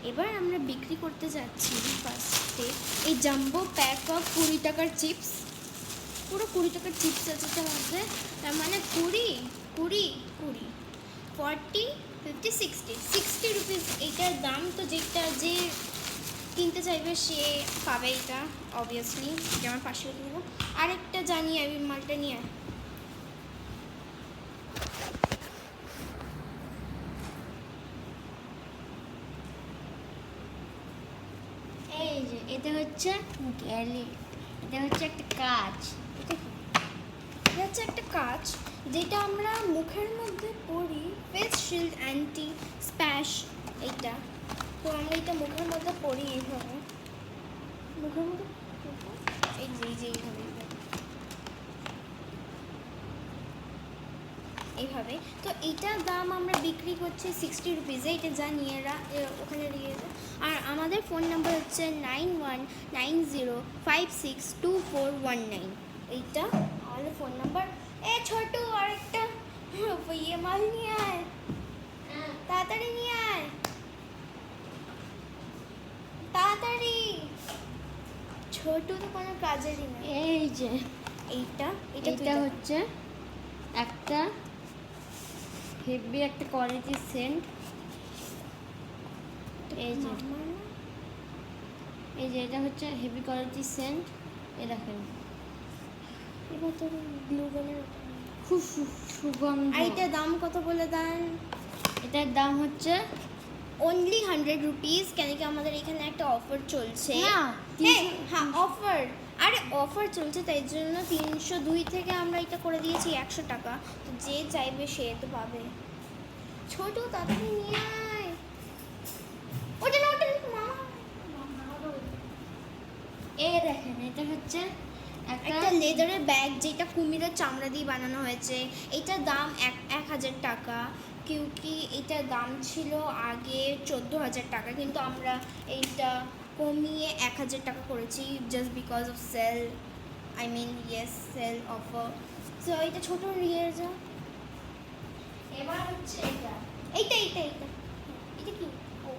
এবার আমরা বিক্রি করতে যাচ্ছি ফার্স্টে এই জাম্বো প্যাক অফ 20 টাকার চিপস। পুরো 20 টাকার চিপস আছে তার মধ্যে, তার মানে 20 20 20 40 50 60 রুপিস এইটার দাম। তো যেটা যে কিনতে চাইবে সে পাবে এটা অবভিয়াসলি। যেমন 500 নেবো। আরেকটা জানি আমি মালটা নিয়ে এই যে এটা হচ্ছে গ্যালেট, এটা হচ্ছে একটা কাঁচ। এটা হচ্ছে একটা কাঁচ যেটা আমরা মুখের মধ্যে পরি, ফেস শিল্ড অ্যান্টি স্প্যাশ এইটা। তো আমরা এটা মুখের মধ্যে পরি এইভাবে, মুখের মধ্যে এই যে এইভাবে এইভাবে। তো এইটার দাম আমরা বিক্রি করছি 60 রুপিসে। এটা যা নিয়ে ওখানে দিয়ে দেয়। আর আমাদের ফোন নাম্বার হচ্ছে 9190562419। এইটা আমাদের ফোন নাম্বার। ছোট আরেকটা ইয়ে মাল নিয়ে আয়, তাড়াতাড়ি নিয়ে আয়, তাড়াতাড়ি। ছোট তো কোনো কাজেরই না। এই যে এইটা এটা হচ্ছে একটা হেভি একটা কোয়ালিটি সেন্ট। এই যে এটা হচ্ছে হেভি কোয়ালিটি সেন্ট। এ দেখেন এবার তো গ্লুগনের খুব সুগন্ধ। আর এটার দাম কত বলে দেন? এটার দাম হচ্ছে অনলি 100 রুপিস। কেন কি আমাদের এখানে একটা অফার চলছে। না, হ্যাঁ অফার, আরে অফার চলছে তাই জন্য 302 থেকে আমরা এটা করে দিয়েছি 100 টাকা। তো যে চাইবে সে তো পাবে। ছোট তাড়াতাড়ি নিয়ে আয়। ওটা না এ দেখেন এটা হচ্ছে একটা লেদারের ব্যাগ যেটা কুমিরের চামড়া দিয়ে বানানো হয়েছে। এটার দাম 1000 টাকা। কিউকি এটার দাম ছিল আগে 14,000 টাকা, কিন্তু আমরা এইটা কমিয়ে 1000 টাকা করেছি just because of sale, I mean yes sale offer. So এটা ছোট নিয়ে যা। এবার হচ্ছে এটা এইটা এইটা এইটা এটা কি? ও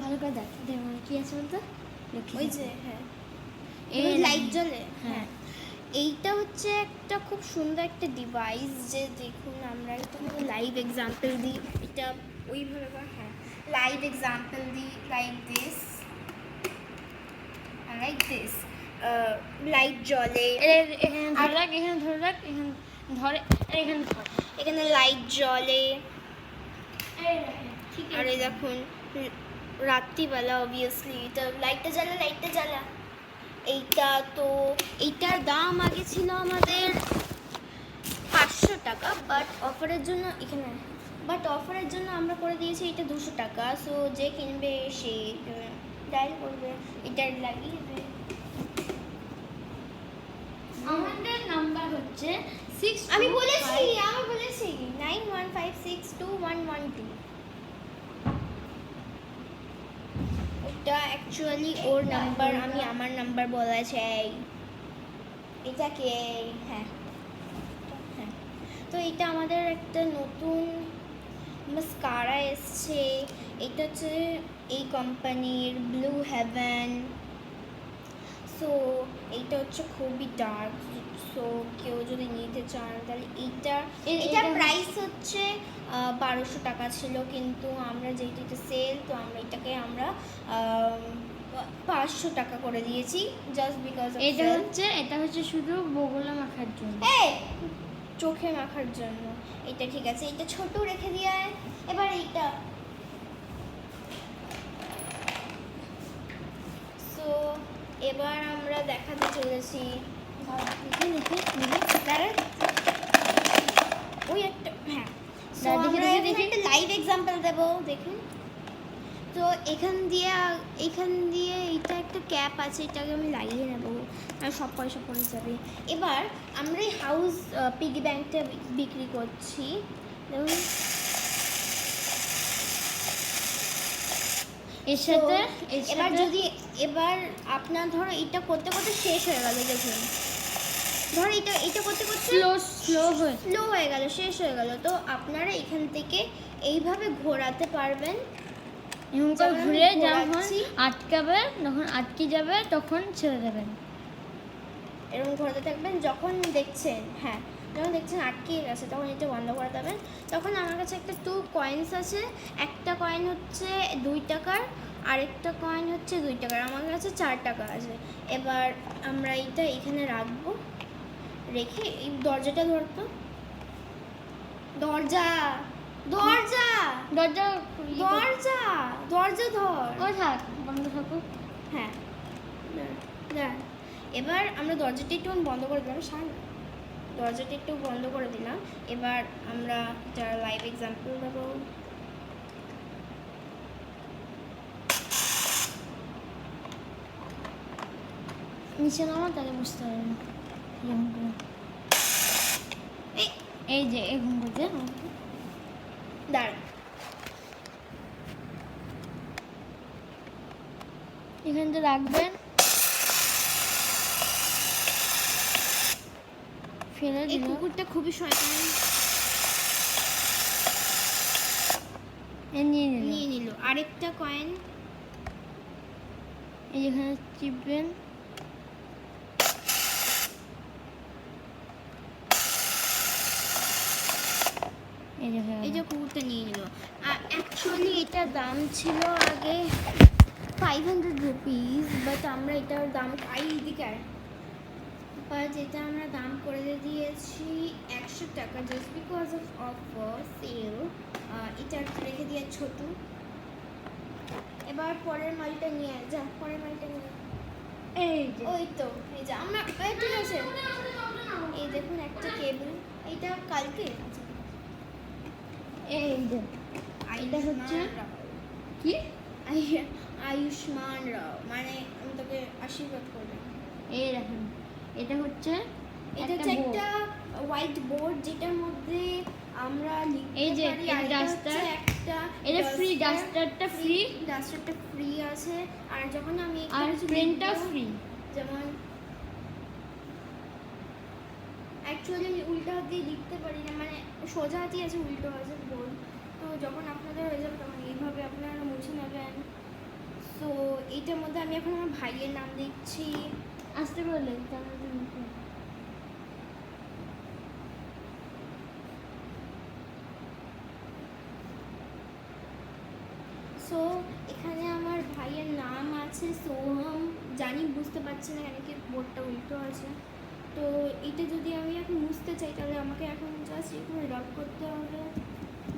ভালো করে দেখ কি আছে বলতো। ওই যে হ্যাঁ এই লাইট জ্বলে। হ্যাঁ এইটা হচ্ছে একটা খুব সুন্দর একটা ডিভাইস। যে দেখুন আমরা এটা লাইভ এক্সাম্পল দিই, এটা ওইভাবে হ্যাঁ লাইভ এক্সাম্পল দিই লাইক দিস লাইট জ্বলে। এখানে ধরে রাখ, এখানে ধরে রাখ, এখানে ধরে, এখানে এখানে লাইট জ্বলে। ঠিক আর এই দেখুন রাত্রিবেলা অবভিয়াসলি এটা লাইটটা জ্বালা। এইটা তো এইটার দাম আগে ছিল আমাদের 500 টাকা, বাট অফারের জন্য আমরা করে দিয়েছি এটা 200 টাকা। সো যে কিনবে সে ডায়াল করবে, এটা লাগিয়ে দেবে। আমাদের নাম্বার হচ্ছে 6 আমি বলেছি 91562112। এটা অ্যাকচুয়ালি ওর নাম্বার, আমি আমার নাম্বার বলা চাই। এটাকে হ্যাঁ। তো এটা আমাদের একটা নতুন মাস্কারা এসছে। এটা হচ্ছে এই কোম্পানির ব্লু হেভেন। সো এইটা হচ্ছে খুবই ডার্ক। সো কেউ যদি নিতে চান তাহলে এটার প্রাইস হচ্ছে 1200 টাকা ছিল, কিন্তু আমরা যেহেতু এটা সেল তো আমরা এটাকে 500 টাকা করে দিয়েছি জাস্ট বিকজ এটা হচ্ছে শুধু বগলে মাখার জন্য, চোখে মাখার জন্য। এটা ঠিক আছে, এটা ছোট রেখে দিয়ে। এবার এইটা সো এবার আমরা দেখাতে চলেছি ওই একটা হ্যাঁ একটা লাইভ এক্সাম্পল দেবো দেখুন। তো এখান দিয়ে এইটা একটা ক্যাপ আছে, এটাকে আমি লাগিয়ে নেবো আর সব পয়সা পড়ে যাবে। এবার আমরা এই হাউস পিগি ব্যাংকটা বিক্রি করছি। দেখুন এর সাথে এবার আপনার ধরো এটা করতে করতে শেষ হয়ে গেল। দেখুন ধরো এটা করতে স্লো হয়ে গেল, শেষ হয়ে গেল। তো আপনারা এখান থেকে এইভাবে ঘোরাতে পারবেন এরকম করে যখন আমি ঘুরে যখন ঘোরাচ্ছি, আটকাবে যখন আটকে যাবে তখন ছেড়ে দেবেন। এরকম ঘোরাতে থাকবেন, যখন দেখছেন হ্যাঁ যখন দেখছেন আটকে গেছে তখন এটা বন্ধ করে দেবেন। তখন আমার কাছে একটা 2 কয়েন্স আছে, একটা কয়েন হচ্ছে 2 টাকার, আরেকটা কয়েন হচ্ছে 2 টাকার, আমার কাছে 4 টাকা আছে। এবার আমরা এইটা এখানে রাখবো, রেখে এই দরজাটা ধরতো, দরজা দরজা দরজা দরজা দরজা ধর। ও থাক, বন্ধ থাকুক। হ্যাঁ দাঁড়ান। এবার আমরা দরজাটা একটু বন্ধ করে দিলাম, দরজাটা একটু বন্ধ করে দিলাম। এবার আমরা এটা লাইভ এক্সাম্পল দেবো। নিচে নামা, তাহলে বুঝতে পারবে না এরকম করে। এই যে এরকম করতে দাঁড়ান, এখানটা রাখবেন, ফেলে এই দিল। কুকুরটা খুবই শয়তান, নিয়ে নিল। নিয়ে নিল আরেকটা কয়েন। এই যেখানে চিপবেন, এই যে হয়ে এই গেল। যে কুকুরটা নিয়ে নিল। অ্যাকচুয়ালি এটার দাম ছিল আগে 500 রুপিস, বাট আমরা এটার দাম দিকে বাট এটা আমরা দাম করে দিয়েছি 100 টাকা, just because of offer sale. এটা রেখে দিয়ে ছোটু। এবার পরের মালটা নিয়ে যা, পরের মালটা নিয়ে। এই যে ওই তো এই যে আমরা ঠিক আছে। এই দেখুন একটা কেবল, এইটা কালকে এই যে এটা হচ্ছে কি আয়ুষ্মান রাও, মানে আমি তোকে আশীর্বাদ করলাম। এই দেখেন, এটা হচ্ছে এটা হচ্ছে একটা হোয়াইট বোর্ড যেটার মধ্যে আমরা লিখতে এই যে পারি। এই আর এটা হচ্ছে ডাস্টার, একটা এটা ফ্রি, ডাস্টারটা ফ্রি, ডাস্টারটা ফ্রি আছে। আর যখন আমি আর কিছু পেনটা লিখবো, ফ্রি। যেমন অ্যাকচুয়ালি আমি উল্টো হাত দিয়ে লিখতে পারি না, মানে সোজা হাতই আছে, উল্টো আছে বোর্ড। তো যখন আপনাদের হয়ে যাবে তখন এইভাবে আপনারা মুছে নেবেন। সো এইটার মধ্যে আমি এখন আমার ভাইয়ের নাম দিচ্ছি। আসতে বললে তাহলে মুখে। সো এখানে আমার ভাইয়ের নাম আছে সোহম। জানি বুঝতে পারছি না কেন কি বোর্ডটা উল্টো আছে। তো এটা যদি আমি এখন মুছতে চাই তাহলে আমাকে এখন জাস্ট এখানে রাব করতে হবে,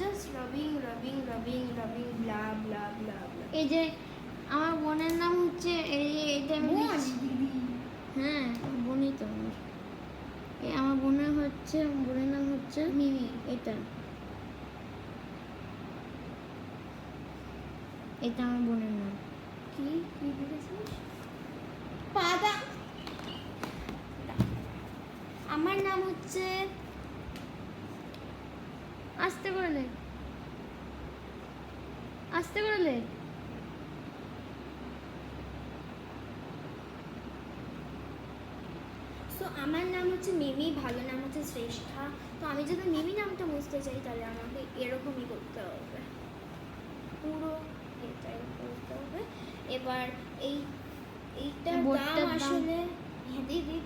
just rubbing rubbing rubbing rubbing blah blah blah blah. এই যে আমার বোনের নাম হচ্ছে এই যে এটা আমি বোন? লিখছি। হ্যাঁ বোনই তো আমার। এই আমার বোনের নাম হচ্ছে মিমি। এটা, এটা আমার বোনের নাম। কি কি লিখেছিস? পাদা। আমার নাম হচ্ছে আসতে বললে, আসতে বললে। সো আমার নাম হচ্ছে মিমি, ভালো নাম হচ্ছে শ্রেষ্ঠা। তো আমি যদি মিমি নামটা বুঝতে চাই তাহলে আমাকে এরকমই করতে হবে, পুরো এটাই করতে হবে। এবার এইটার বোর্ডটার দাম দাম? আসলে হ্যাঁ দিদি,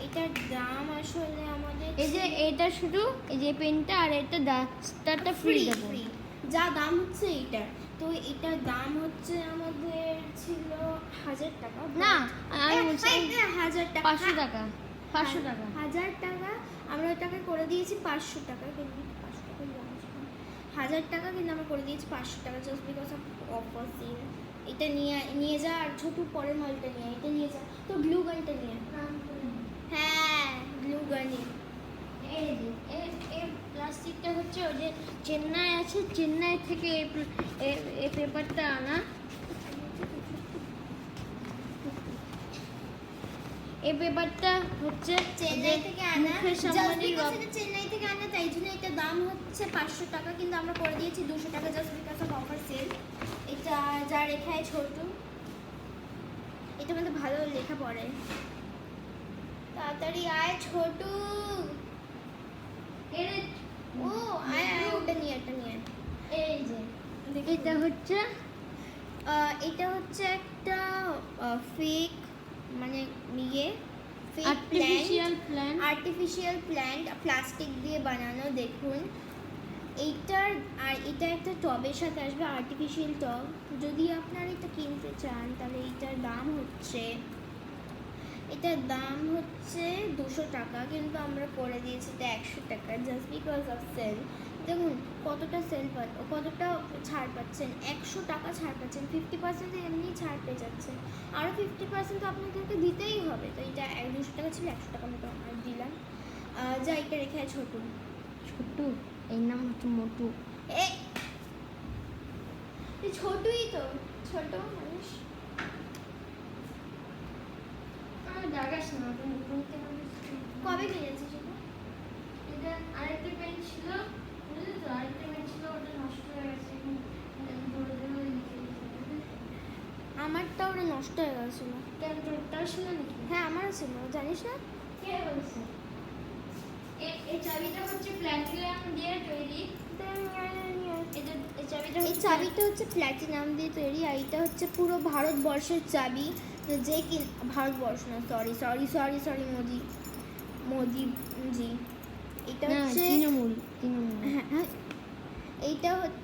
এটার দাম আসলে আমাদের এই যে এটা শুধু এই যে পেনটা আর এটা ডাস্টারটা ফ্রি দেবো। যা দাম হচ্ছে এইটার, তো এটার দাম হচ্ছে আমাদের ছিল 1000 টাকা। না আমি বলছি 1000 টাকা, 500 টাকা, 500 টাকা। 1000 টাকা আমরা ওটাকে করে দিয়েছি 500 টাকা, কিন্তু 500 টাকা 1000 টাকা কিন্তু আমরা করে দিয়েছি 500 টাকা, just because of offer sale. এটা নিয়ে যা, আর ছোট পরের মালটা নিয়ে এটা নিয়ে যা। তো গ্লু গানটা নিয়ে, হ্যাঁ গ্লু গানই। এই যে এই প্লাস্টিকটা হচ্ছে ওই যে চেন্নাই আছে, চেন্নাই থেকে এই পেপারটা আনা। এই পেপারটা হচ্ছে চেন্নাই থেকে আনা, মুখের জাস্ট সামনে বিকজ এটা চেন্নাই থেকে আনা তাই জন্য এটা দাম হচ্ছে 500 টাকা, কিন্তু আমরা করে দিয়েছি 200 টাকা, just because of offer sale. এটা যা রেখায় ছোট, এটা মধ্যে ভালো লেখা পড়ে। তাড়াতাড়ি আয় ছোটু, ও আয় আয়, ওটা নিয়ে এই যে দেখি। এটা হচ্ছে এটা হচ্ছে একটা ফেক মানে ইয়ে ফেক আর্টিফিশিয়াল প্ল্যান্ট প্লাস্টিক দিয়ে বানানো। দেখুন এইটার, আর এটা একটা টবের সাথে আসবে, আর্টিফিশিয়াল টব। যদি আপনারা এটা কিনতে চান তাহলে এটার দাম হচ্ছে 200 টাকা, কিন্তু আমরা করে দিয়েছি এটা 100 টাকা জাস্ট বিকজ অফ সেল। দেখুন কতটা কতটা ছাড় পাচ্ছেন, 100 টাকা ছাড় পাচ্ছেন, 50% এমনি ছাড় পেয়ে যাচ্ছেন, আরও 50% তো আপনাদেরকে দিতেই হবে। তো এটা 200 টাকা ছিল, 100 টাকা মতো আমরা দিলাম। যা এটা রেখে ছোটু এর নাম হচ্ছে মোটু। এ ছোটুই তো, ছোট মানুষ। জাগাস না, তুমি কিনতে কবে কিনেছিস এটা? এটা আরেকটা পেন ছিল, বুঝলি তো, আরেকটা পেন ছিল, ওটা নষ্ট হয়ে গেছে। এখন ধরে ধরে লিখে দিয়েছে। আমারটা ওটা নষ্ট হয়ে গেছিল। কেন তোরটাও ছিল নাকি? হ্যাঁ আমারও ছিল, জানিস না? কে বলছে? এই চাবিটা হচ্ছে প্ল্যাটিনাম দিয়ে তৈরি। এই চাবিটা হচ্ছে প্ল্যাটিনাম দিয়ে তৈরি, আর এটা হচ্ছে পুরো ভারতবর্ষের চাবি। তো যে কি, ভারতবর্ষ না, সরি মোদি জি, এটা হচ্ছে তৃণমূল। হ্যাঁ, এইটা হচ্ছে